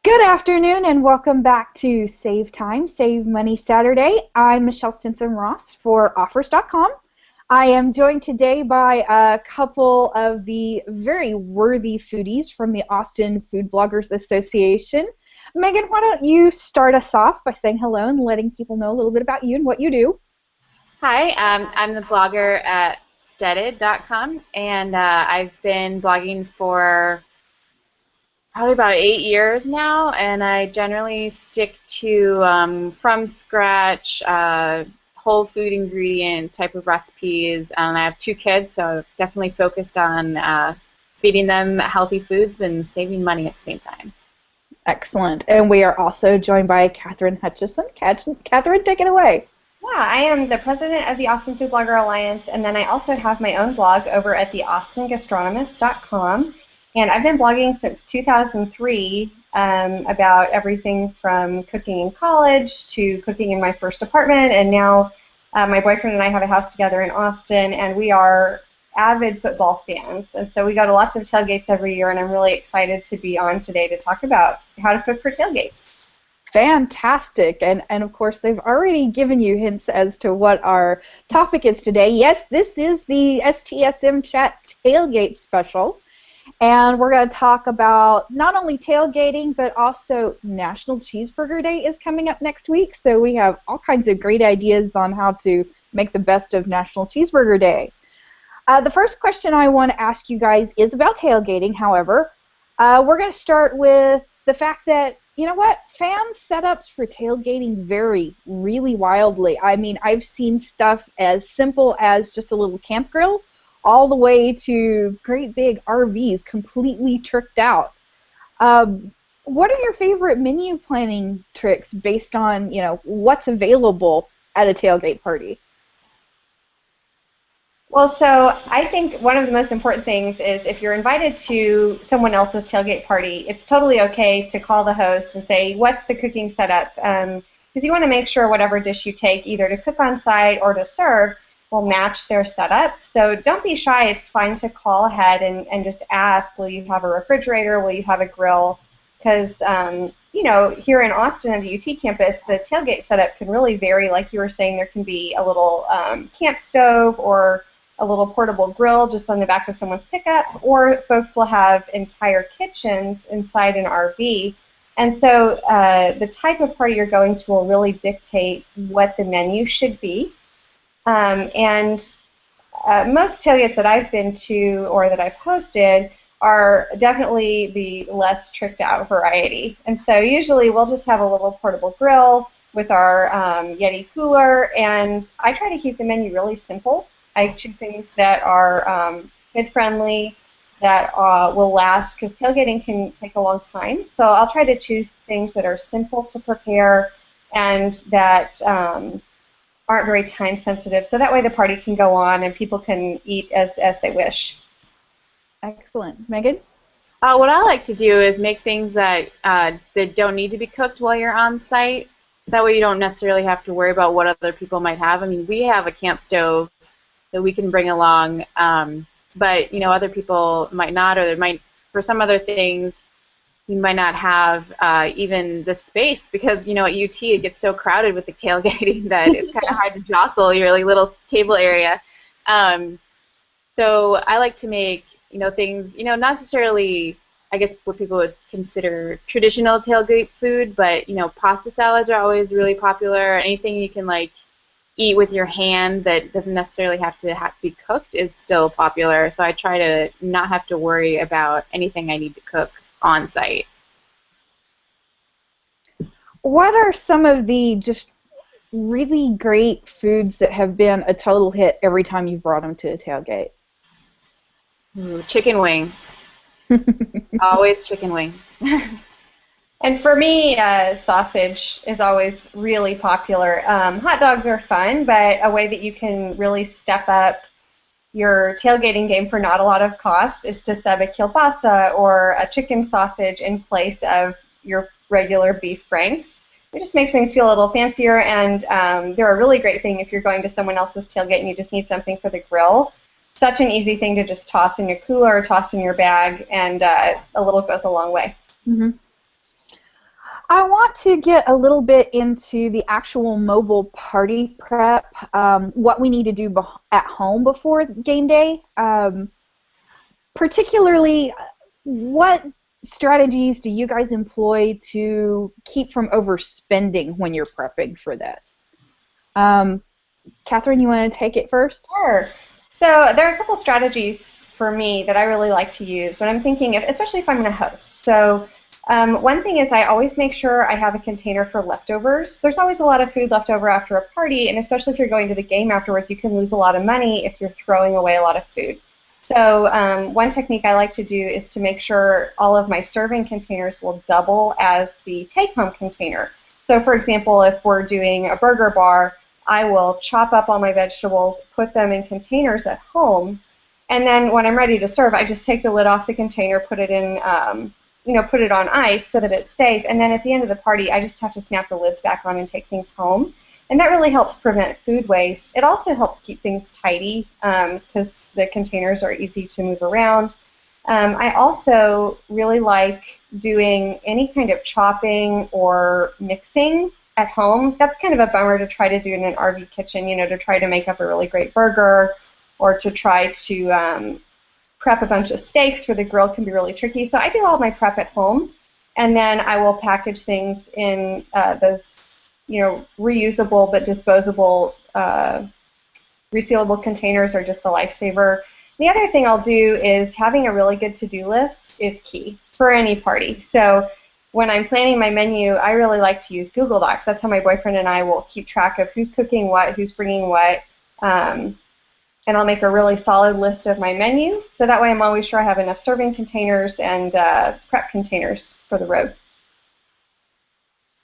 Good afternoon and welcome back to Save Time, Save Money Saturday. I'm Michelle Stinson-Ross for Offers.com. I am joined today by a couple of the very worthy foodies from the Austin Food Bloggers Association. Megan, why don't you start us off by saying hello and letting people know a little bit about you and what you do. Hi, I'm the blogger at Stetted.com, and I've been blogging for probably about 8 years now, and I generally stick to from scratch, whole food ingredient type of recipes. I have 2 kids, so definitely focused on feeding them healthy foods and saving money at the same time. Excellent. And we are also joined by Kathryn Hutchinson. Kathryn, take it away. Yeah, I am the president of the Austin Food Blogger Alliance, and then I also have my own blog over at the austingastronomist.com. And I've been blogging since 2003 about everything from cooking in college to cooking in my first apartment. And now my boyfriend and I have a house together in Austin, and we are avid football fans. And so we go to lots of tailgates every year, and I'm really excited to be on today to talk about how to cook for tailgates. Fantastic. And of course, they've already given you hints as to what our topic is today. Yes, this is the STSM Chat Tailgate Special. And we're going to talk about not only tailgating, but also National Cheeseburger Day is coming up next week. So we have all kinds of great ideas on how to make the best of National Cheeseburger Day. The first question I want to ask you guys is about tailgating, however. We're going to start with the fact that, you know what, fan setups for tailgating vary really wildly. I mean, I've seen stuff as simple as just a little camp grill all the way to great big RVs completely tricked out. What are your favorite menu planning tricks based on, you know, what's available at a tailgate party? Well, so I think one of the most important things is if you're invited to someone else's tailgate party, it's totally okay to call the host and say, what's the cooking setup? Because you want to make sure whatever dish you take, either to cook on site or to serve, will match their setup. So don't be shy. It's fine to call ahead and just ask, will you have a refrigerator? Will you have a grill? Because, you know, here in Austin on the UT campus, the tailgate setup can really vary. Like you were saying, there can be a little camp stove or a little portable grill just on the back of someone's pickup, or folks will have entire kitchens inside an RV. And so the type of party you're going to will really dictate what the menu should be. Most tailgates that I've been to or that I've hosted are definitely the less tricked out variety. And so usually we'll just have a little portable grill with our Yeti cooler, and I try to keep the menu really simple. I choose things that are kid-friendly, that will last, because tailgating can take a long time. So I'll try to choose things that are simple to prepare and that aren't very time sensitive, so that way the party can go on and people can eat as they wish. Excellent. Megan? What I like to do is make things that don't need to be cooked while you're on site. That way you don't necessarily have to worry about what other people might have. I mean, we have a camp stove that we can bring along, but you know, other people might not, or there might, for some other things, you might not have even the space, because, you know, at UT it gets so crowded with the tailgating that it's kind of hard to jostle your like, little table area. So I like to make, you know, things, you know, not necessarily, I guess, what people would consider traditional tailgate food, but, you know, pasta salads are always really popular. Anything you can, like, eat with your hand that doesn't necessarily have to be cooked is still popular. So I try to not have to worry about anything I need to cook on site. What are some of the just really great foods that have been a total hit every time you've brought them to a tailgate? Chicken wings. Always chicken wings. And for me, sausage is always really popular. Hot dogs are fun, but a way that you can really step up your tailgating game for not a lot of cost is to sub a kielbasa or a chicken sausage in place of your regular beef franks. It just makes things feel a little fancier, and they're a really great thing if you're going to someone else's tailgate and you just need something for the grill. Such an easy thing to just toss in your cooler, toss in your bag, and a little goes a long way. Mm-hmm. I want to get a little bit into the actual mobile party prep, what we need to do at home before game day. Particularly, what strategies do you guys employ to keep from overspending when you're prepping for this? Kathryn, you want to take it first? Sure. So there are a couple strategies for me that I really like to use when I'm thinking of, especially if I'm going to host. So one thing is I always make sure I have a container for leftovers. There's always a lot of food left over after a party, and especially if you're going to the game afterwards, you can lose a lot of money if you're throwing away a lot of food. So one technique I like to do is to make sure all of my serving containers will double as the take-home container. So for example, if we're doing a burger bar, I will chop up all my vegetables, put them in containers at home, and then when I'm ready to serve, I just take the lid off the container, put it in, put it on ice so that it's safe, and then at the end of the party, I just have to snap the lids back on and take things home. And that really helps prevent food waste. It also helps keep things tidy because the containers are easy to move around. I also really like doing any kind of chopping or mixing at home. That's kind of a bummer to try to do in an RV kitchen, to try to make up a really great burger or to try to prep a bunch of steaks for the grill can be really tricky. So I do all my prep at home, and then I will package things in those reusable but disposable resealable containers are just a lifesaver. The other thing I'll do is having a really good to-do list is key for any party. So when I'm planning my menu, I really like to use Google Docs. That's how my boyfriend and I will keep track of who's cooking what, who's bringing what, and I'll make a really solid list of my menu. So that way I'm always sure I have enough serving containers and prep containers for the road.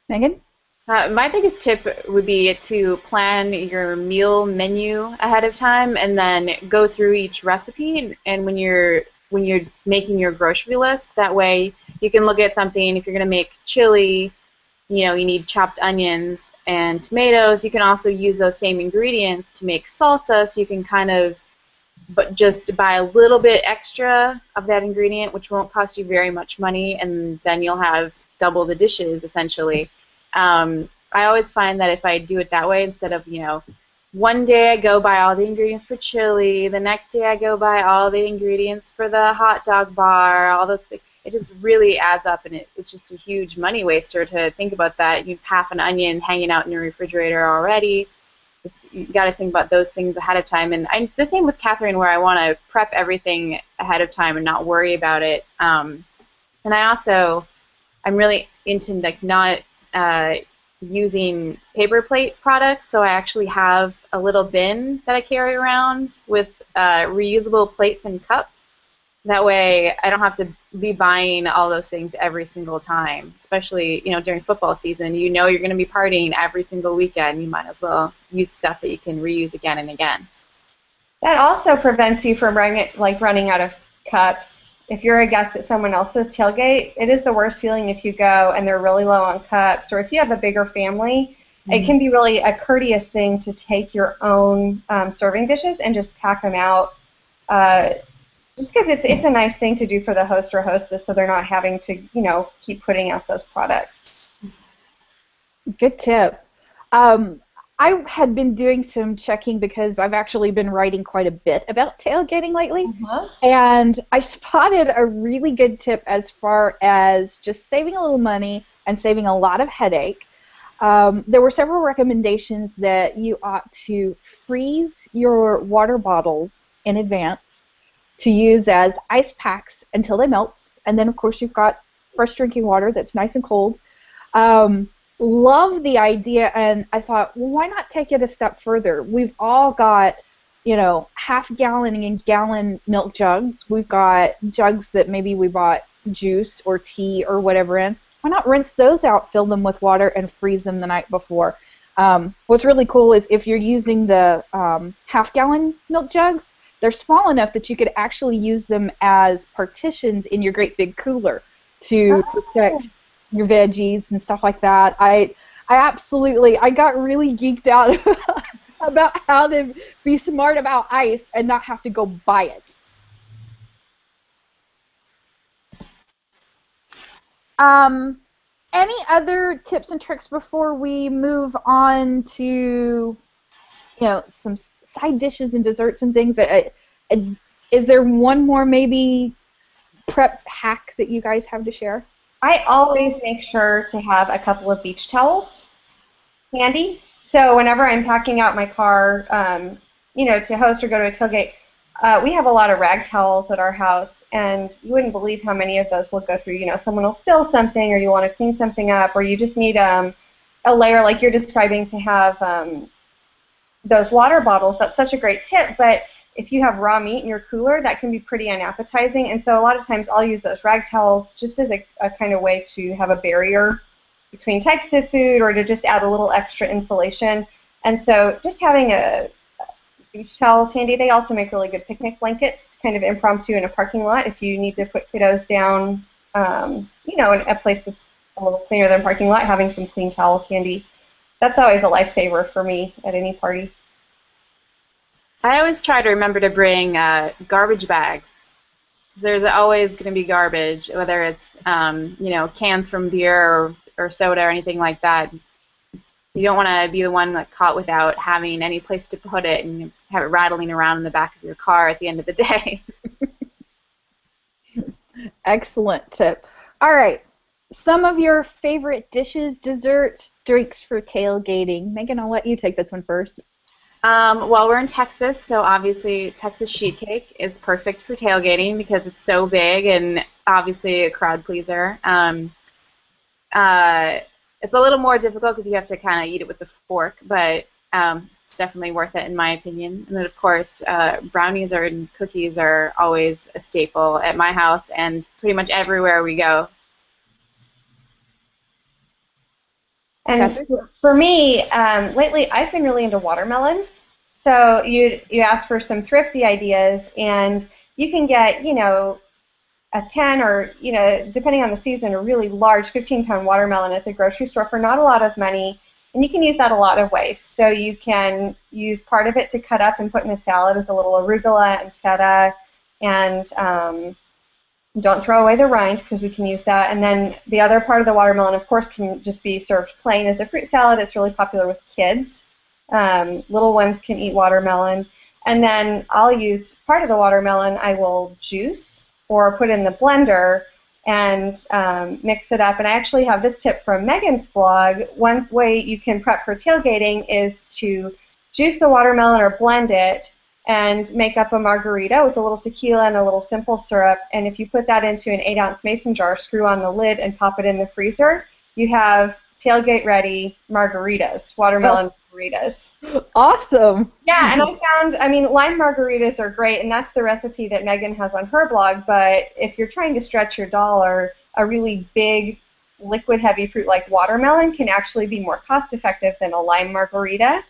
Megan? My biggest tip would be to plan your meal menu ahead of time and then go through each recipe. And when you're making your grocery list, that way you can look at something. If you're going to make chili, you need chopped onions and tomatoes. You can also use those same ingredients to make salsa, so you can but just buy a little bit extra of that ingredient, which won't cost you very much money, and then you'll have double the dishes essentially. I always find that if I do it that way, instead of, one day I go buy all the ingredients for chili, the next day I go buy all the ingredients for the hot dog bar, all those things, it just really adds up, and it's just a huge money waster to think about that. You have half an onion hanging out in your refrigerator already. You got to think about those things ahead of time. And I'm the same with Kathryn, where I want to prep everything ahead of time and not worry about it. And I'm really into not using paper plate products, so I actually have a little bin that I carry around with reusable plates and cups. That way I don't have to be buying all those things every single time, especially during football season. You're going to be partying every single weekend. You might as well use stuff that you can reuse again and again. That also prevents you from running out of cups. If you're a guest at someone else's tailgate, it is the worst feeling if you go and they're really low on cups, or if you have a bigger family, it can be really a courteous thing to take your own serving dishes and just pack them out, just because it's a nice thing to do for the host or hostess, so they're not having to keep putting out those products. Good tip. I had been doing some checking because I've actually been writing quite a bit about tailgating lately, and I spotted a really good tip as far as just saving a little money and saving a lot of headache. There were several recommendations that you ought to freeze your water bottles in advance to use as ice packs until they melt, and then of course you've got fresh drinking water that's nice and cold. Love the idea, and I thought, well, why not take it a step further? We've all got, half-gallon and gallon milk jugs. We've got jugs that maybe we bought juice or tea or whatever in. Why not rinse those out, fill them with water, and freeze them the night before? What's really cool is if you're using the half-gallon milk jugs, they're small enough that you could actually use them as partitions in your great big cooler to protect your veggies and stuff like that. I got really geeked out about how to be smart about ice and not have to go buy it. Any other tips and tricks before we move on to, some side dishes and desserts and things? Is there one more maybe prep hack that you guys have to share? I always make sure to have a couple of beach towels handy. So whenever I'm packing out my car, to host or go to a tailgate, we have a lot of rag towels at our house, and you wouldn't believe how many of those will go through. Someone will spill something, or you want to clean something up, or you just need a layer like you're describing to have those water bottles. That's such a great tip, but if you have raw meat in your cooler, that can be pretty unappetizing, and so a lot of times I'll use those rag towels just as a kind of way to have a barrier between types of food, or to just add a little extra insulation. And so just having a beach towels handy. They also make really good picnic blankets, kind of impromptu in a parking lot if you need to put kiddos down, in a place that's a little cleaner than a parking lot. Having some clean towels handy, that's always a lifesaver for me at any party. I always try to remember to bring garbage bags. There's always going to be garbage, whether it's cans from beer or soda or anything like that. You don't want to be the one caught without having any place to put it and have it rattling around in the back of your car at the end of the day. Excellent tip. All right. Some of your favorite dishes, desserts, drinks for tailgating. Megan, I'll let you take this one first. Well, we're in Texas, so obviously Texas sheet cake is perfect for tailgating because it's so big and obviously a crowd pleaser. It's a little more difficult because you have to kind of eat it with a fork, but it's definitely worth it in my opinion. And then, of course, brownies and cookies are always a staple at my house and pretty much everywhere we go. And for me, lately I've been really into watermelon. So you asked for some thrifty ideas, and you can get, a 10 or, depending on the season, a really large 15-pound watermelon at the grocery store for not a lot of money. And you can use that a lot of ways. So you can use part of it to cut up and put in a salad with a little arugula and feta. And don't throw away the rind because we can use that. And then the other part of the watermelon, of course, can just be served plain as a fruit salad. It's really popular with kids. Little ones can eat watermelon. And then I'll use part of the watermelon I will juice or put in the blender and mix it up. And I actually have this tip from Megan's blog. One way you can prep for tailgating is to juice the watermelon or blend it and make up a margarita with a little tequila and a little simple syrup. And if you put that into an 8-ounce mason jar, screw on the lid, and pop it in the freezer, you have tailgate-ready margaritas, watermelon margaritas. Awesome. Yeah, and lime margaritas are great, and that's the recipe that Megan has on her blog, but if you're trying to stretch your dollar, a really big liquid-heavy fruit like watermelon can actually be more cost-effective than a lime margarita.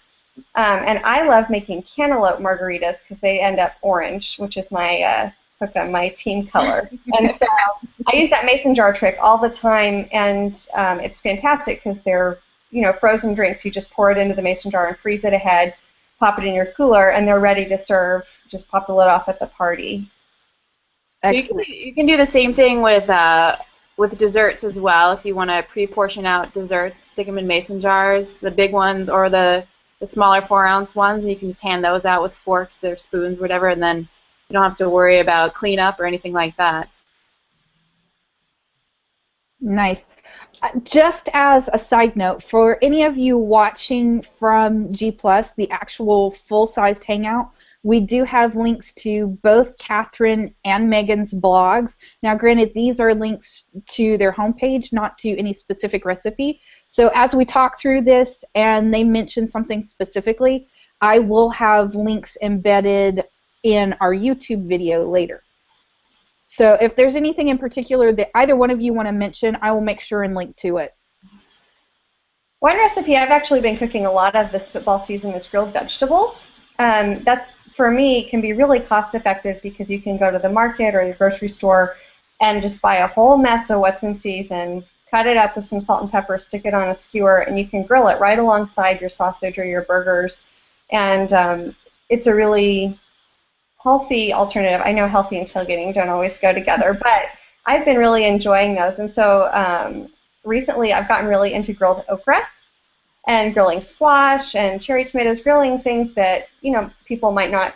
And I love making cantaloupe margaritas because they end up orange, which is my my team color. And so I use that mason jar trick all the time, and it's fantastic because they're frozen drinks. You just pour it into the mason jar and freeze it ahead, pop it in your cooler, and they're ready to serve. Just pop the lid off at the party. You can do the same thing with desserts as well. If you want to pre-portion out desserts, stick them in mason jars, the big ones or the smaller 4-ounce ones, and you can just hand those out with forks or spoons, whatever, and then you don't have to worry about cleanup or anything like that. Nice. Just as a side note, for any of you watching from G+, the actual full-sized hangout, we do have links to both Kathryn and Megan's blogs. Now, granted, these are links to their homepage, not to any specific recipe. So as we talk through this and they mention something specifically, I will have links embedded in our YouTube video later. So if there's anything in particular that either one of you want to mention, I will make sure and link to it. One recipe I've actually been cooking a lot of this football season is grilled vegetables. That's, for me, can be really cost effective because you can go to the market or the grocery store and just buy a whole mess of what's in season, cut it up with some salt and pepper, stick it on a skewer, and you can grill it right alongside your sausage or your burgers. And it's a really healthy alternative. I know healthy and tailgating don't always go together, but I've been really enjoying those. And so recently I've gotten really into grilled okra and grilling squash and cherry tomatoes, grilling things that, people might not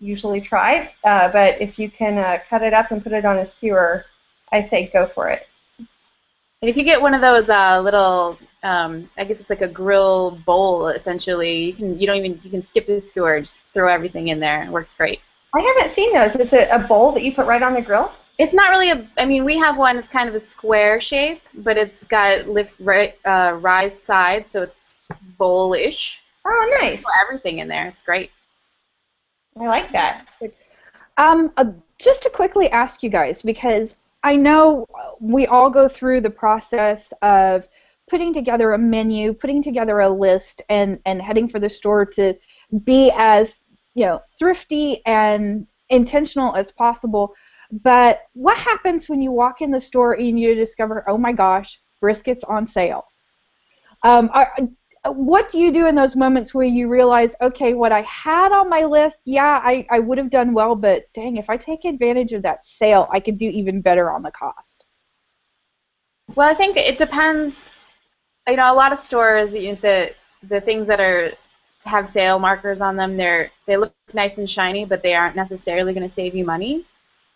usually try. But if you can cut it up and put it on a skewer, I say go for it. And if you get one of those little, I guess it's like a grill bowl essentially. You can skip the skewer, just throw everything in there. It works great. I haven't seen those. It's a bowl that you put right on the grill? It's not really I mean, we have one. It's kind of a square shape, but it's got rise sides, so it's bowl-ish. Oh, nice. Put everything in there. It's great. I like that. Just to quickly ask you guys, because I know we all go through the process of putting together a menu, putting together a list, and heading for the store to be as thrifty and intentional as possible. But what happens when you walk in the store and you discover, oh my gosh, brisket's on sale? What do you do in those moments where you realize, okay, what I had on my list, yeah, I would have done well, but dang, if I take advantage of that sale, I could do even better on the cost? Well, I think it depends. A lot of stores, the things that have sale markers on them, they look nice and shiny, but they aren't necessarily going to save you money.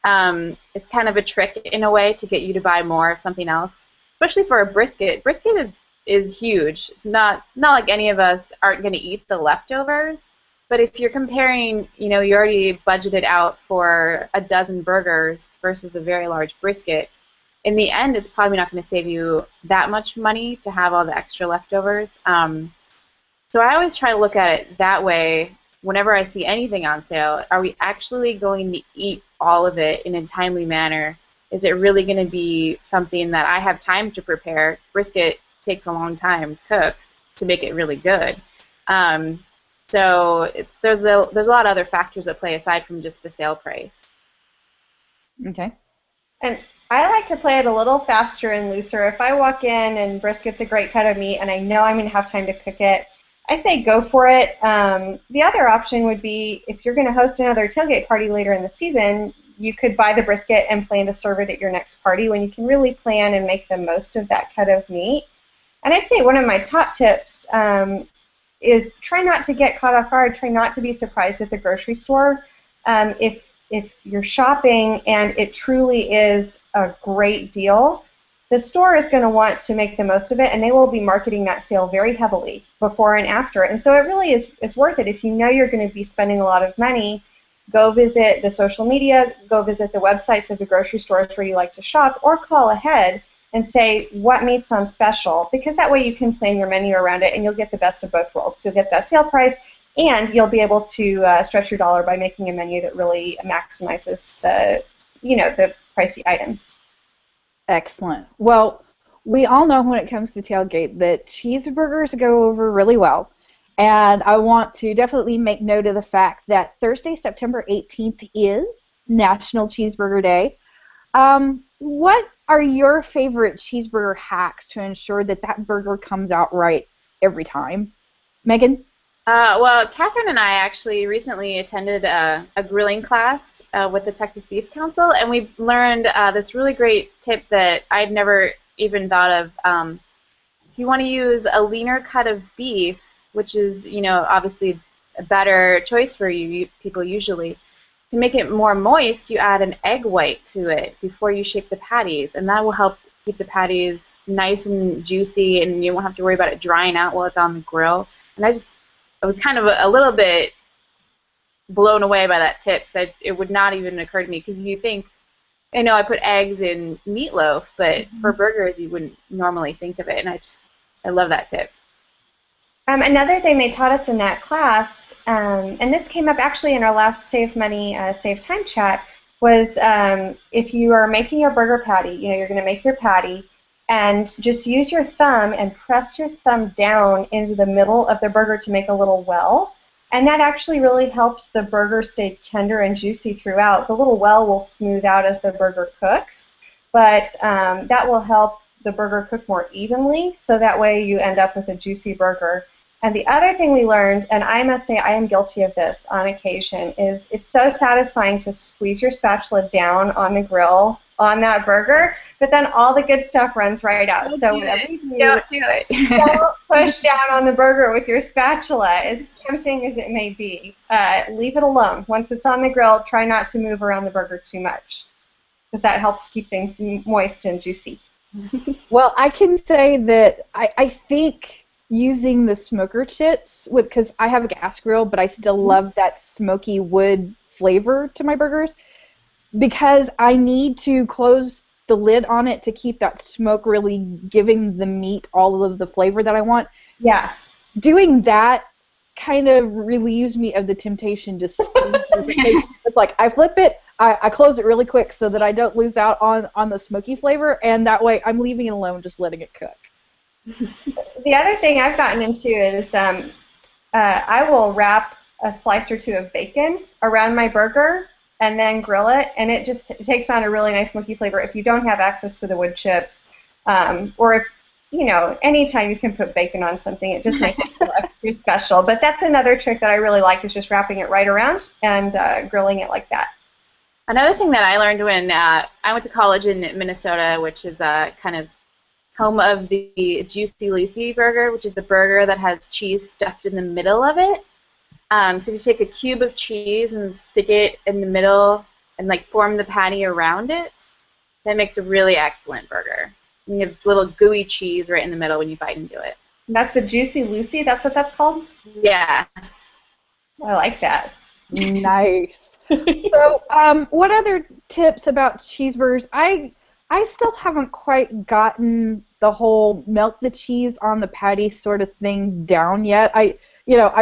It's kind of a trick in a way to get you to buy more of something else, especially for a brisket. Brisket is huge. It's not like any of us aren't going to eat the leftovers, but if you're comparing, you already budgeted out for a dozen burgers versus a very large brisket, in the end, it's probably not going to save you that much money to have all the extra leftovers. So I always try to look at it that way. Whenever I see anything on sale, are we actually going to eat all of it in a timely manner? Is it really going to be something that I have time to prepare? Brisket takes a long time to cook to make it really good. So there's a lot of other factors at play aside from just the sale price. Okay. And I like to play it a little faster and looser. If I walk in and brisket's a great cut of meat and I know I'm going to have time to cook it, I say go for it. The other option would be if you're going to host another tailgate party later in the season, you could buy the brisket and plan to serve it at your next party when you can really plan and make the most of that cut of meat. And I'd say one of my top tips is try not to get caught off guard. Try not to be surprised at the grocery store. If you're shopping and it truly is a great deal, the store is going to want to make the most of it, and they will be marketing that sale very heavily before and after. And so it really is worth it. If you know you're going to be spending a lot of money, go visit the social media, go visit the websites of the grocery stores where you like to shop, or call ahead and say what meat's on special, because that way you can plan your menu around it and you'll get the best of both worlds. You'll get that sale price, and you'll be able to stretch your dollar by making a menu that really maximizes the pricey items. Excellent. Well, we all know when it comes to tailgate that cheeseburgers go over really well. And I want to definitely make note of the fact that Thursday, September 18th is National Cheeseburger Day. What are your favorite cheeseburger hacks to ensure that that burger comes out right every time? Megan? Well, Kathryn and I actually recently attended a grilling class with the Texas Beef Council, and we learned this really great tip that I'd never even thought of. If you want to use a leaner cut of beef, which is, obviously a better choice for people usually, to make it more moist, you add an egg white to it before you shape the patties, and that will help keep the patties nice and juicy, and you won't have to worry about it drying out while it's on the grill. And I was kind of a little bit blown away by that tip, because it would not even occur to me, because you think, I put eggs in meatloaf, but for burgers you wouldn't normally think of it, and I love that tip. Another thing they taught us in that class, and this came up actually in our last Save Money, Save Time chat, was if you are making your burger patty, you're going to make your patty, and just use your thumb and press your thumb down into the middle of the burger to make a little well. And that actually really helps the burger stay tender and juicy throughout. The little well will smooth out as the burger cooks, but that will help the burger cook more evenly, so that way you end up with a juicy burger. And the other thing we learned, and I must say I am guilty of this on occasion, is it's so satisfying to squeeze your spatula down on the grill on that burger, but then all the good stuff runs right out. So whatever you do, don't do it. don't push down on the burger with your spatula, as tempting as it may be. Leave it alone. Once it's on the grill, try not to move around the burger too much, because that helps keep things moist and juicy. Well, I can say that I think using the smoker chips, because I have a gas grill, but I still love that smoky wood flavor to my burgers, because I need to close the lid on it to keep that smoke really giving the meat all of the flavor that I want. Yeah. Doing that kind of relieves me of the temptation to squeeze it. It's like I flip it, I close it really quick so that I don't lose out on the smoky flavor, and that way I'm leaving it alone, just letting it cook. The other thing I've gotten into is I will wrap a slice or two of bacon around my burger and then grill it, and it takes on a really nice smoky flavor if you don't have access to the wood chips, or if, you know, anytime you can put bacon on something, it just makes it feel extra special. But that's another trick that I really like, is just wrapping it right around and grilling it like that. Another thing that I learned when I went to college in Minnesota, which is kind of home of the Juicy Lucy burger, which is a burger that has cheese stuffed in the middle of it. So if you take a cube of cheese and stick it in the middle and like form the patty around it, that makes a really excellent burger. And you have little gooey cheese right in the middle when you bite into it. And that's the Juicy Lucy? That's what that's called? Yeah. I like that. Nice. So, what other tips about cheeseburgers? I still haven't quite gotten the whole melt the cheese on the patty sort of thing down yet. I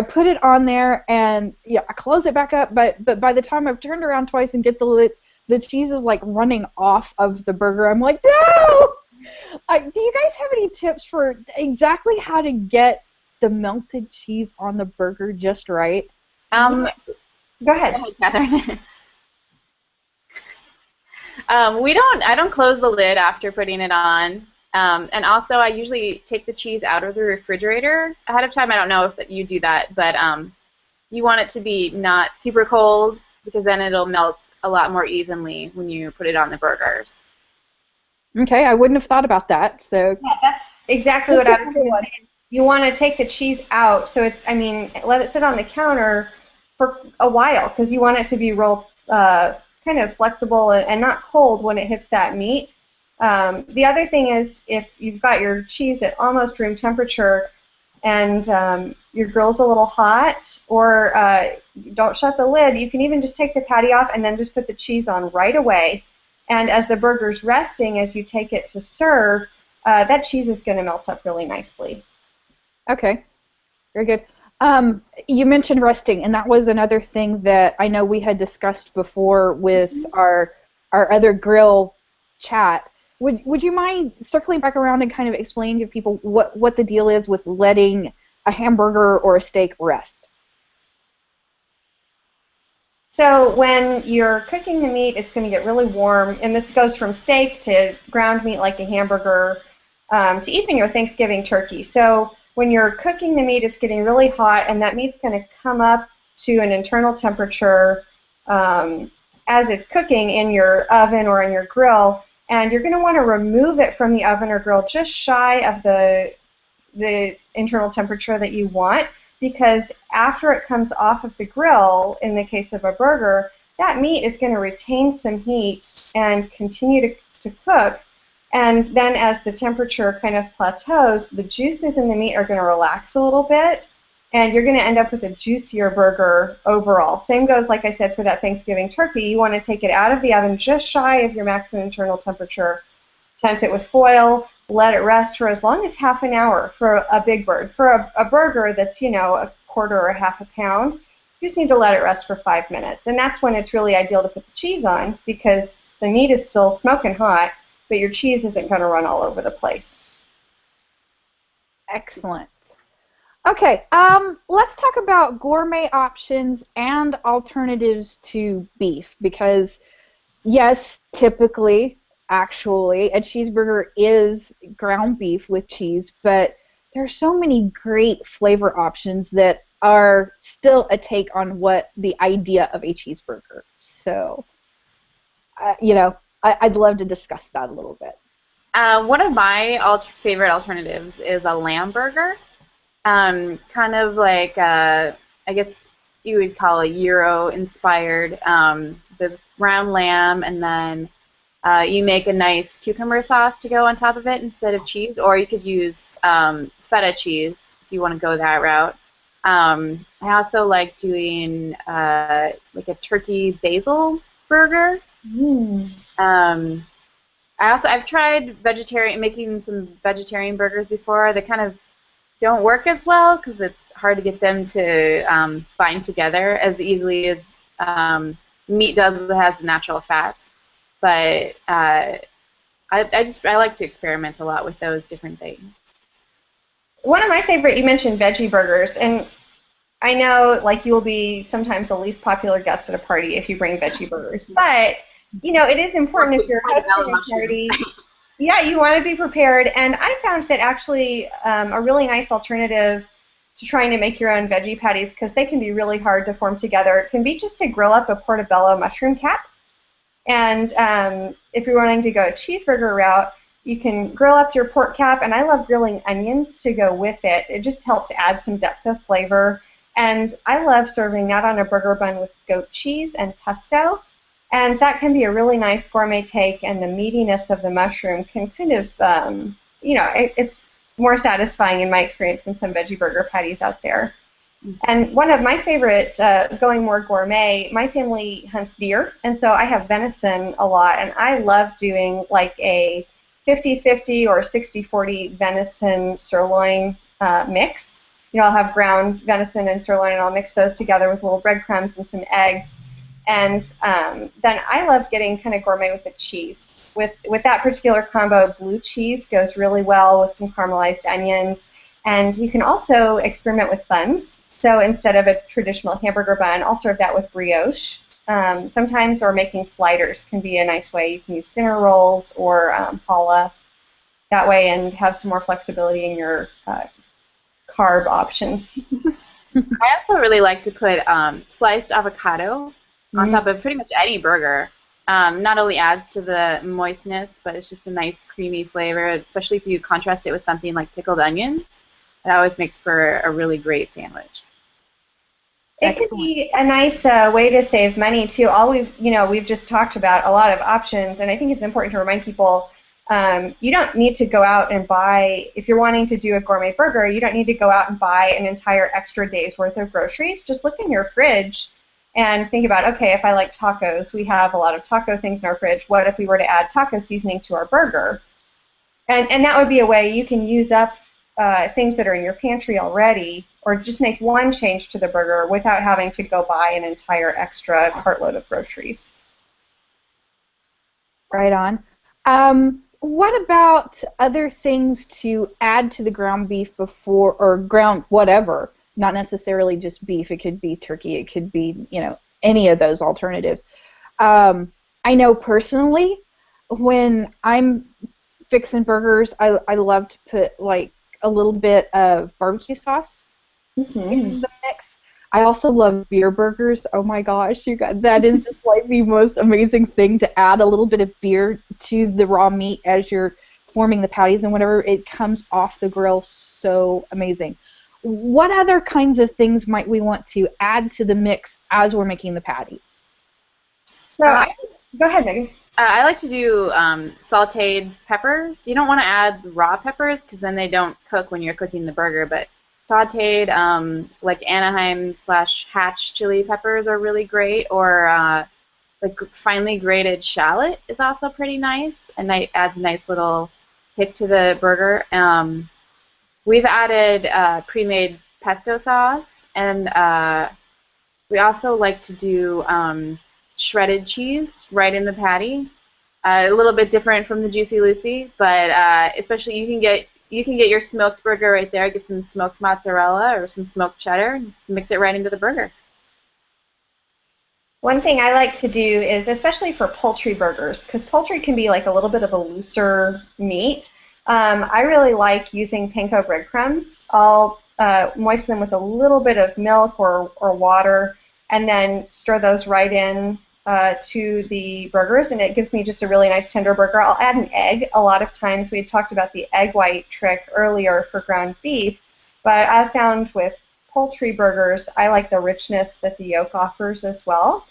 put it on there and I close it back up, but by the time I've turned around twice and get the lid, the cheese is like running off of the burger. I'm like, no! Do you guys have any tips for exactly how to get the melted cheese on the burger just right? Go ahead. Kathryn. I don't close the lid after putting it on. And also, I usually take the cheese out of the refrigerator ahead of time. I don't know if you do that, but you want it to be not super cold, because then it'll melt a lot more evenly when you put it on the burgers. Okay, I wouldn't have thought about that. So yeah, that's exactly what I was going to say. You want to take the cheese out, so let it sit on the counter for a while, because you want it to be real kind of flexible and not cold when it hits that meat. The other thing is, if you've got your cheese at almost room temperature and your grill's a little hot, or don't shut the lid, you can even just take the patty off and then just put the cheese on right away. And as the burger's resting, as you take it to serve, that cheese is going to melt up really nicely. Okay, very good. You mentioned resting, and that was another thing that I know we had discussed before with our other grill chat. Would you mind circling back around and kind of explaining to people what the deal is with letting a hamburger or a steak rest? So when you're cooking the meat, it's going to get really warm, and this goes from steak to ground meat like a hamburger to even your Thanksgiving turkey. So when you're cooking the meat, it's getting really hot, and that meat's going to come up to an internal temperature as it's cooking in your oven or in your grill, and you're going to want to remove it from the oven or grill just shy of the internal temperature that you want, because after it comes off of the grill, in the case of a burger, that meat is going to retain some heat and continue to cook. And then as the temperature kind of plateaus, the juices in the meat are going to relax a little bit, and you're going to end up with a juicier burger overall. Same goes, like I said, for that Thanksgiving turkey. You want to take it out of the oven just shy of your maximum internal temperature, tent it with foil, let it rest for as long as half an hour for a big bird. For a burger that's, a quarter or half a pound, you just need to let it rest for 5 minutes. And that's when it's really ideal to put the cheese on, because the meat is still smoking hot, but your cheese isn't going to run all over the place. Excellent. Okay, let's talk about gourmet options and alternatives to beef, because yes, typically, actually, a cheeseburger is ground beef with cheese, but there are so many great flavor options that are still a take on what the idea of a cheeseburger. So, I'd love to discuss that a little bit. One of my favorite alternatives is a lamb burger. Kind of like, I guess you would call it Euro-inspired, with ground lamb, and then you make a nice cucumber sauce to go on top of it instead of cheese, or you could use feta cheese if you want to go that route. I also like doing like a turkey basil burger. I've tried making some vegetarian burgers before. They kind of don't work as well because it's hard to get them to bind together as easily as meat does that has natural fats. But I like to experiment a lot with those different things. One of my favorite, you mentioned veggie burgers, and I know like you'll be sometimes the least popular guest at a party if you bring veggie burgers, but you know, it is important if you're hosting a party. Yeah, you want to be prepared. And I found that actually a really nice alternative to trying to make your own veggie patties, because they can be really hard to form together, can be just to grill up a portobello mushroom cap. And if you're wanting to go a cheeseburger route, you can grill up your pork cap, and I love grilling onions to go with it. It just helps add some depth of flavor. And I love serving that on a burger bun with goat cheese and pesto. And that can be a really nice gourmet take, and the meatiness of the mushroom can kind of, you know, it's more satisfying in my experience than some veggie burger patties out there. And one of my favorite, going more gourmet, my family hunts deer, and so I have venison a lot, and I love doing like a 50-50 or 60-40 venison sirloin mix. You know, I'll have ground venison and sirloin, and I'll mix those together with little breadcrumbs and some eggs. And then I love getting kind of gourmet with the cheese. With that particular combo, blue cheese goes really well with some caramelized onions. And you can also experiment with buns. So instead of a traditional hamburger bun, I'll serve that with brioche. Sometimes, or making sliders can be a nice way. You can use dinner rolls or challah that way and have some more flexibility in your carb options. I also really like to put sliced avocado on top of pretty much any burger. Not only adds to the moistness, but it's just a nice creamy flavor, especially if you contrast it with something like pickled onions. It always makes for a really great sandwich. It can be a nice way to save money too. We've just talked about a lot of options, and I think it's important to remind people you don't need to go out and buy, if you're wanting to do a gourmet burger, you don't need to go out and buy an entire extra day's worth of groceries. Just look in your fridge and think about, okay, if I like tacos, we have a lot of taco things in our fridge. What if we were to add taco seasoning to our burger? And that would be a way you can use up things that are in your pantry already, or just make one change to the burger without having to go buy an entire extra cartload of groceries. Right on. What about other things to add to the ground beef before, or ground whatever? Not necessarily just beef. It could be turkey. It could be, you know, any of those alternatives. I know personally, when I'm fixing burgers, I love to put like a little bit of barbecue sauce in the mix. I also love beer burgers. Oh my gosh, you guys, that is just like the most amazing thing, to add a little bit of beer to the raw meat as you're forming the patties and whatever. It comes off the grill so amazing. What other kinds of things might we want to add to the mix as we're making the patties? So go ahead, Megan. I like to do sautéed peppers. You don't want to add raw peppers because then they don't cook when you're cooking the burger, but sautéed, like Anaheim/Hatch chili peppers are really great, or like finely grated shallot is also pretty nice, and that adds a nice little hit to the burger. We've added pre-made pesto sauce, and we also like to do shredded cheese right in the patty. A little bit different from the Juicy Lucy, but especially you can get your smoked burger right there. Get some smoked mozzarella or some smoked cheddar, and mix it right into the burger. One thing I like to do is, especially for poultry burgers, because poultry can be like a little bit of a looser meat, I really like using panko breadcrumbs. I'll moisten them with a little bit of milk or water, and then stir those right in to the burgers, and it gives me just a really nice tender burger. I'll add an egg. A lot of times we had talked about the egg white trick earlier for ground beef, but I've found with poultry burgers, I like the richness that the yolk offers as well.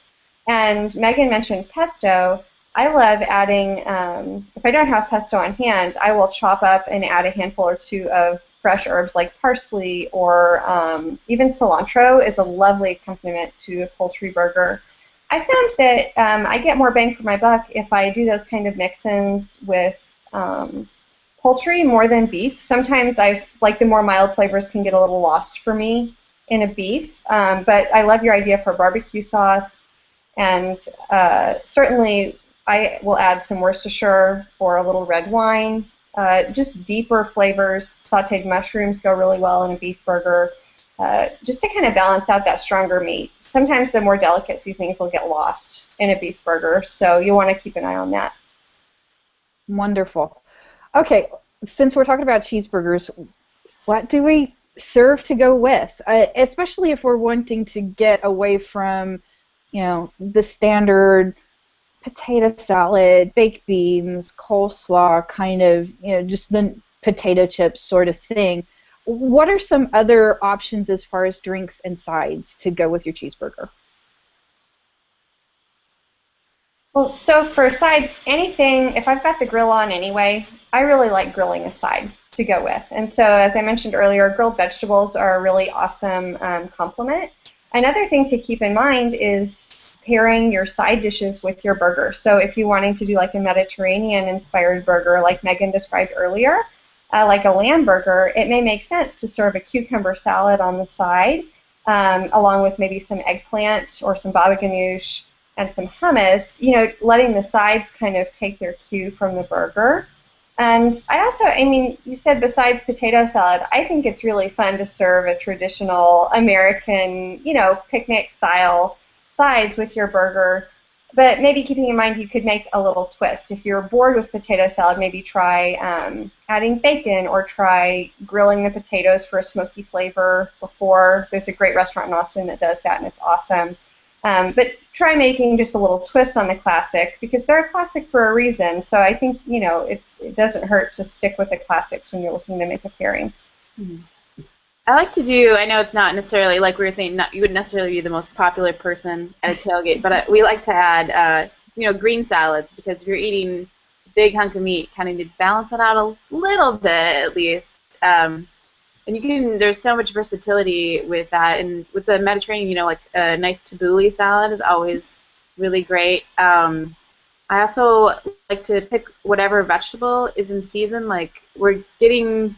And Megan mentioned pesto. I love adding, if I don't have pesto on hand, I will chop up and add a handful or two of fresh herbs like parsley or even cilantro is a lovely accompaniment to a poultry burger. I found that I get more bang for my buck if I do those kind of mix-ins with poultry more than beef. Sometimes I like the more mild flavors can get a little lost for me in a beef, but I love your idea for barbecue sauce, and certainly I will add some Worcestershire or a little red wine. Just deeper flavors. Sauteed mushrooms go really well in a beef burger, just to kind of balance out that stronger meat. Sometimes the more delicate seasonings will get lost in a beef burger, so you want to keep an eye on that. Wonderful. Okay, since we're talking about cheeseburgers, what do we serve to go with? Especially if we're wanting to get away from, the standard potato salad, baked beans, coleslaw, kind of, just the potato chips sort of thing. What are some other options as far as drinks and sides to go with your cheeseburger? Well, so for sides, anything, if I've got the grill on anyway, I really like grilling a side to go with. And so, as I mentioned earlier, grilled vegetables are a really awesome complement. Another thing to keep in mind is pairing your side dishes with your burger. So if you're wanting to do like a Mediterranean-inspired burger like Megan described earlier, like a lamb burger, it may make sense to serve a cucumber salad on the side, along with maybe some eggplant or some baba ganoush and some hummus, letting the sides kind of take their cue from the burger. And you said besides potato salad, I think it's really fun to serve a traditional American, picnic-style sides with your burger. But maybe keeping in mind you could make a little twist. If you're bored with potato salad, maybe try adding bacon or try grilling the potatoes for a smoky flavor before. There's a great restaurant in Austin that does that, and it's awesome. But try making just a little twist on the classic, because they're a classic for a reason. So I think, it doesn't hurt to stick with the classics when you're looking to make a pairing. Mm-hmm. I like to do, I know it's not necessarily, like we were saying, you wouldn't necessarily be the most popular person at a tailgate, but we like to add, green salads, because if you're eating a big hunk of meat, kind of need to balance it out a little bit at least. And there's so much versatility with that. And with the Mediterranean, like a nice tabbouleh salad is always really great. I also like to pick whatever vegetable is in season. Like we're getting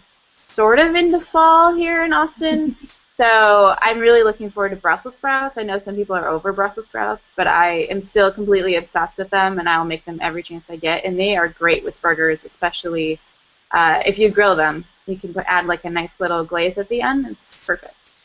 sort of into fall here in Austin, so I'm really looking forward to Brussels sprouts. I know some people are over Brussels sprouts, but I am still completely obsessed with them, and I'll make them every chance I get. And they are great with burgers, especially if you grill them. You can add like a nice little glaze at the end. It's perfect.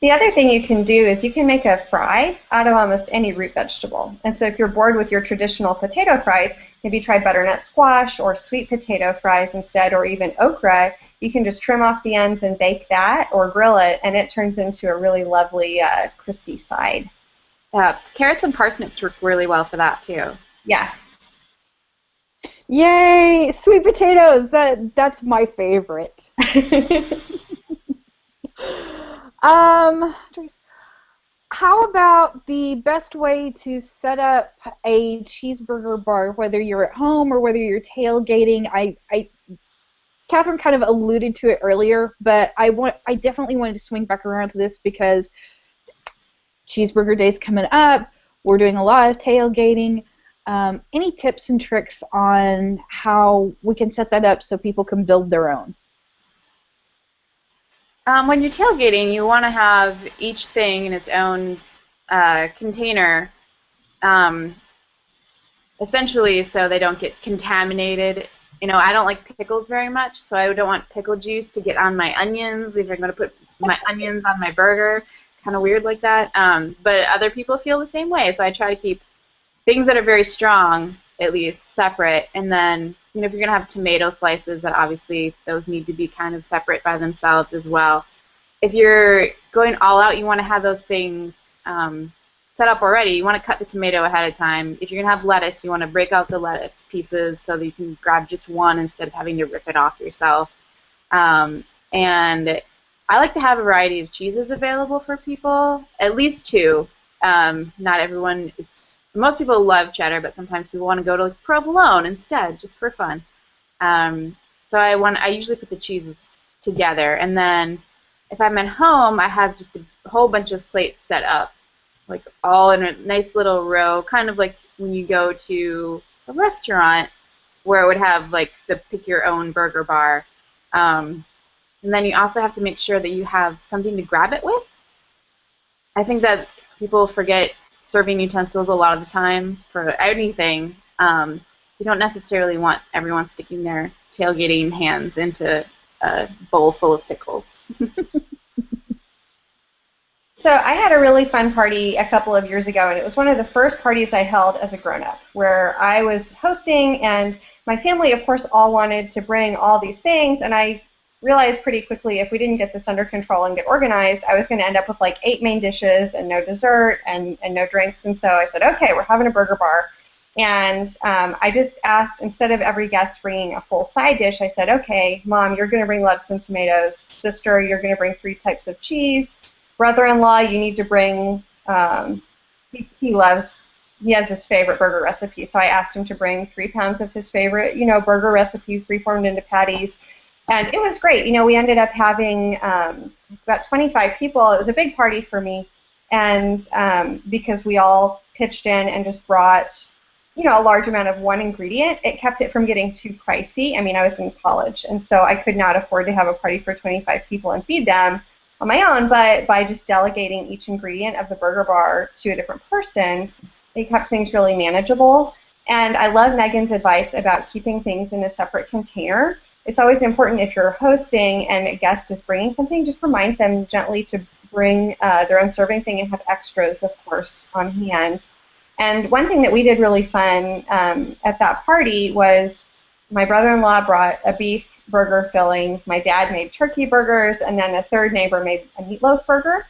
The other thing you can do is you can make a fry out of almost any root vegetable. And so if you're bored with your traditional potato fries, maybe try butternut squash or sweet potato fries instead, or even okra. You can just trim off the ends and bake that or grill it, and it turns into a really lovely crispy side. Carrots and parsnips work really well for that too. Yeah. Yay! Sweet potatoes! That's my favorite. How about the best way to set up a cheeseburger bar, whether you're at home or whether you're tailgating? Kathryn kind of alluded to it earlier, but I definitely wanted to swing back around to this because cheeseburger day's coming up. We're doing a lot of tailgating. Any tips and tricks on how we can set that up so people can build their own? When you're tailgating, you want to have each thing in its own container, essentially so they don't get contaminated. I don't like pickles very much, so I don't want pickle juice to get on my onions if I'm going to put my onions on my burger. Kind of weird like that. But other people feel the same way, so I try to keep things that are very strong, at least, separate. And then, if you're going to have tomato slices, that obviously those need to be kind of separate by themselves as well. If you're going all out, you want to have those things set up already, you want to cut the tomato ahead of time. If you're going to have lettuce, you want to break out the lettuce pieces so that you can grab just one instead of having to rip it off yourself. And I like to have a variety of cheeses available for people, at least two. Not everyone is, most people love cheddar, but sometimes people want to go to like provolone instead, just for fun. So I usually put the cheeses together, and then if I'm at home, I have just a whole bunch of plates set up, like all in a nice little row, kind of like when you go to a restaurant where it would have like the pick your own burger bar. And then you also have to make sure that you have something to grab it with. I think that people forget serving utensils a lot of the time for anything. You don't necessarily want everyone sticking their tailgating hands into a bowl full of pickles. So I had a really fun party a couple of years ago, and it was one of the first parties I held as a grown-up, where I was hosting, and my family, of course, all wanted to bring all these things, and I realized pretty quickly if we didn't get this under control and get organized, I was going to end up with like 8 main dishes and no dessert and no drinks. And so I said, okay, we're having a burger bar. And I just asked, instead of every guest bringing a full side dish, I said, okay, Mom, you're going to bring lettuce and tomatoes. Sister, you're going to bring 3 types of cheese. Brother-in-law, you need to bring, he has his favorite burger recipe. So I asked him to bring 3 pounds of his favorite, burger recipe preformed into patties. And it was great. We ended up having about 25 people. It was a big party for me, and because we all pitched in and just brought, a large amount of one ingredient, it kept it from getting too pricey. I mean, I was in college, and so I could not afford to have a party for 25 people and feed them on my own, but by just delegating each ingredient of the burger bar to a different person, it kept things really manageable. And I love Megan's advice about keeping things in a separate container. It's always important if you're hosting and a guest is bringing something, just remind them gently to bring their own serving thing and have extras, of course, on hand. And one thing that we did really fun at that party was my brother-in-law brought a beef burger filling, my dad made turkey burgers, and then a third neighbor made a meatloaf burger.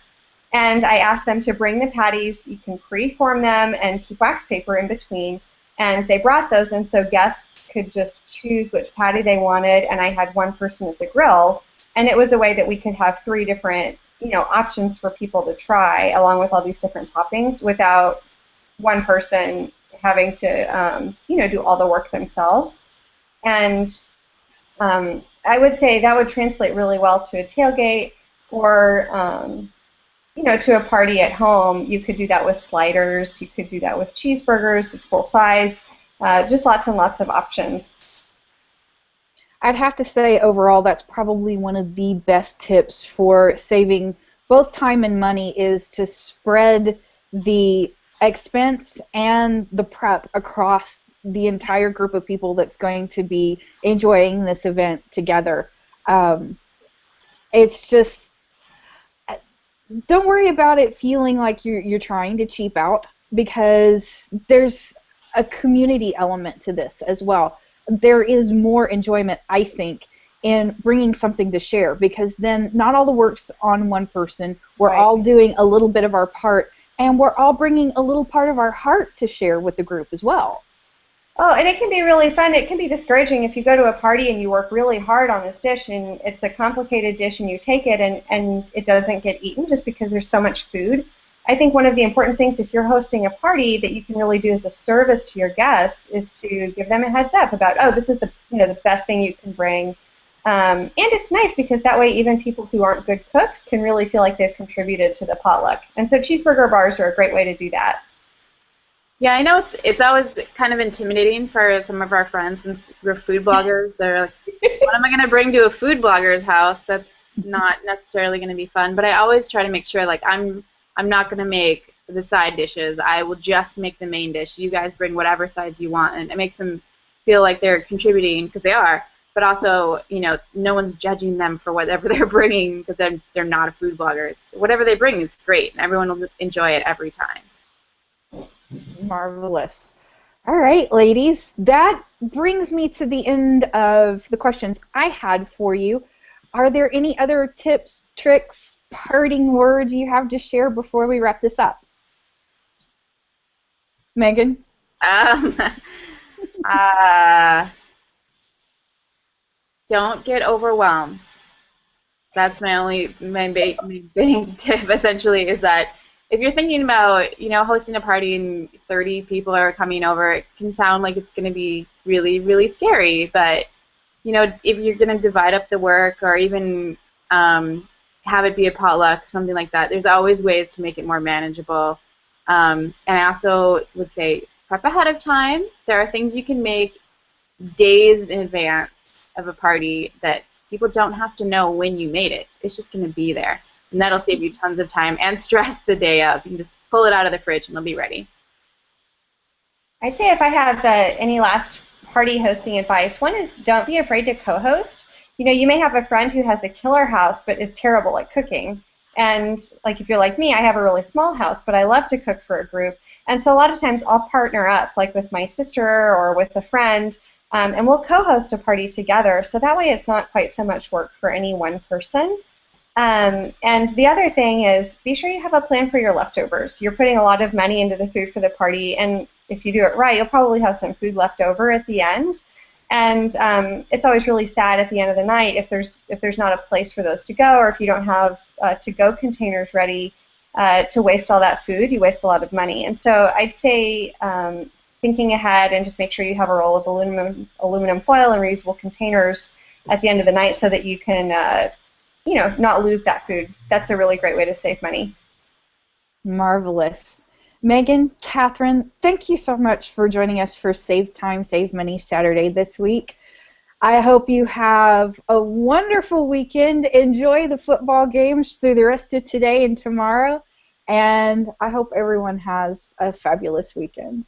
And I asked them to bring the patties. You can pre-form them and keep wax paper in between. And they brought those, and so guests could just choose which patty they wanted, and I had one person at the grill. And it was a way that we could have 3 different, options for people to try, along with all these different toppings, without one person having to, do all the work themselves. And I would say that would translate really well to a tailgate or, to a party at home. You could do that with sliders. You could do that with cheeseburgers, full size, just lots and lots of options. I'd have to say overall that's probably one of the best tips for saving both time and money is to spread the expense and the prep across the entire group of people that's going to be enjoying this event together. It's just, don't worry about it feeling like you're trying to cheap out, because there's a community element to this as well. There is more enjoyment, I think, in bringing something to share, because then not all the work's on one person. We're Right. all doing a little bit of our part, and we're all bringing a little part of our heart to share with the group as well. Oh, and it can be really fun. It can be discouraging if you go to a party and you work really hard on this dish and it's a complicated dish and you take it and it doesn't get eaten just because there's so much food. I think one of the important things if you're hosting a party that you can really do as a service to your guests is to give them a heads up about, oh, this is the best thing you can bring. And it's nice because that way even people who aren't good cooks can really feel like they've contributed to the potluck. And so cheeseburger bars are a great way to do that. Yeah, I know it's always kind of intimidating for some of our friends since we're food bloggers. They're like, what am I going to bring to a food blogger's house? That's not necessarily going to be fun. But I always try to make sure, like, I'm not going to make the side dishes. I will just make the main dish. You guys bring whatever sides you want, and it makes them feel like they're contributing because they are. But also, no one's judging them for whatever they're bringing because they're not a food blogger. It's, whatever they bring is great, and everyone will enjoy it every time. Marvelous. All right, ladies, that brings me to the end of the questions I had for you. Are there any other tips, tricks, parting words you have to share before we wrap this up? Megan? Um, uh, don't get overwhelmed. That's my big tip essentially is that if you're thinking about, hosting a party and 30 people are coming over, it can sound like it's going to be really, really scary. But, if you're going to divide up the work or even have it be a potluck, something like that, there's always ways to make it more manageable. And I also would say prep ahead of time. There are things you can make days in advance of a party that people don't have to know when you made it. It's just going to be there. And that'll save you tons of time and stress the day of. You can just pull it out of the fridge and it'll be ready. I'd say if I have any last party hosting advice, one is don't be afraid to co-host. You may have a friend who has a killer house but is terrible at cooking. And like if you're like me, I have a really small house, but I love to cook for a group. And so a lot of times I'll partner up, like with my sister or with a friend, and we'll co-host a party together. So that way it's not quite so much work for any one person. And the other thing is be sure you have a plan for your leftovers. You're putting a lot of money into the food for the party, and if you do it right, you'll probably have some food left over at the end. And it's always really sad at the end of the night if there's not a place for those to go, or if you don't have to-go containers ready to waste all that food. You waste a lot of money. And so I'd say thinking ahead and just make sure you have a roll of aluminum foil and reusable containers at the end of the night so that you can not lose that food. That's a really great way to save money. Marvelous. Megan, Kathryn, thank you so much for joining us for Save Time, Save Money Saturday this week. I hope you have a wonderful weekend. Enjoy the football games through the rest of today and tomorrow. And I hope everyone has a fabulous weekend.